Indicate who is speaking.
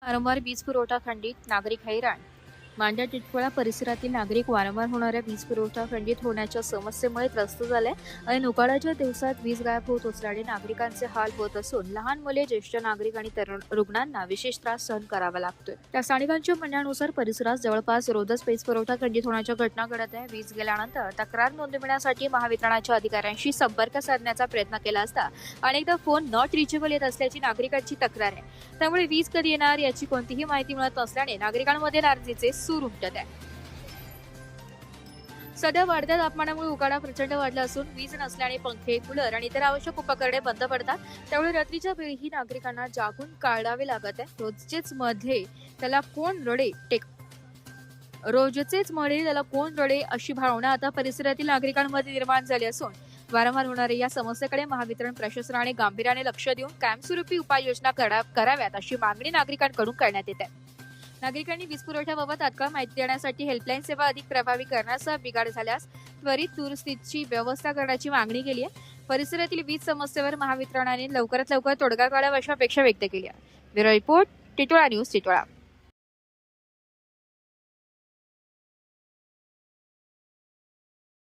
Speaker 1: वारंवार वीज पुरवठा खंडित, नागरिक हैराण. मांडा टिटवाळा परिसरातील नागरिक वारंवार होणाऱ्या वीज पुरवठा खंडित होण्याच्या समस्येमुळे त्रस्त झाले आणि उकाड्याच्या दिवसात वीज गायब होत असल्याने नागरिकांचे हाल होत असून लहान मुले, ज्येष्ठ नागरिक आणि तरुण रुग्णांना विशेष त्रास सहन करावा लागतोय. त्या स्थानिकांच्या म्हणण्यानुसार परिसरात जवळपास रोजच वीज पुरवठा खंडित होण्याच्या घटना घडत आहे. वीज गेल्यानंतर तक्रार नोंदविण्यासाठी महावितरणाच्या अधिकाऱ्यांशी संपर्क साधण्याचा प्रयत्न केला असता अनेकदा फोन नॉट रिचेबल येत असल्याची नागरिकांची तक्रार आहे. त्यामुळे वीज कधी येणार याची कोणतीही माहिती मिळत नसल्याने नागरिकांमध्ये नाराजीचे सूर उमटत आहे. सध्या वाढत्या तापमानामुळे उकाडा प्रचंड वाढला असून वीज नसल्याने पंखे, कूलर आणि इतर आवश्यक उपकरणे बंद पडतात. त्यामुळे रात्रीच्या वेळीही नागरिकांना जागून काढावे लागत आहे. रोजचेच मध्ये त्याला कोण रडे अशी भावना आता परिसरातील नागरिकांमध्ये निर्माण झाली असून वारंवार होणाऱ्या या समस्येकडे महावितरण प्रशासनाने गांभीर्याने लक्ष देऊन कायमस्वरूपी उपाययोजना कराव्यात अशी मागणी नागरिकांकडून करण्यात येत आहे. नागरिकांनी वीज पुरवठ्याबाबत तात्काळ माहिती देण्यासाठी हेल्पलाईन सेवा अधिक प्रभावी करण्यासह बिघाड झाल्यास त्वरित दुरुस्तीची व्यवस्था करण्याची मागणी केली आहे. परिसरातील वीज समस्येवर महावितरणाने लवकरात लवकर तोडगा काढावा अशी अपेक्षा व्यक्त केली आहे. Bureau report, Titwala news, Titwala.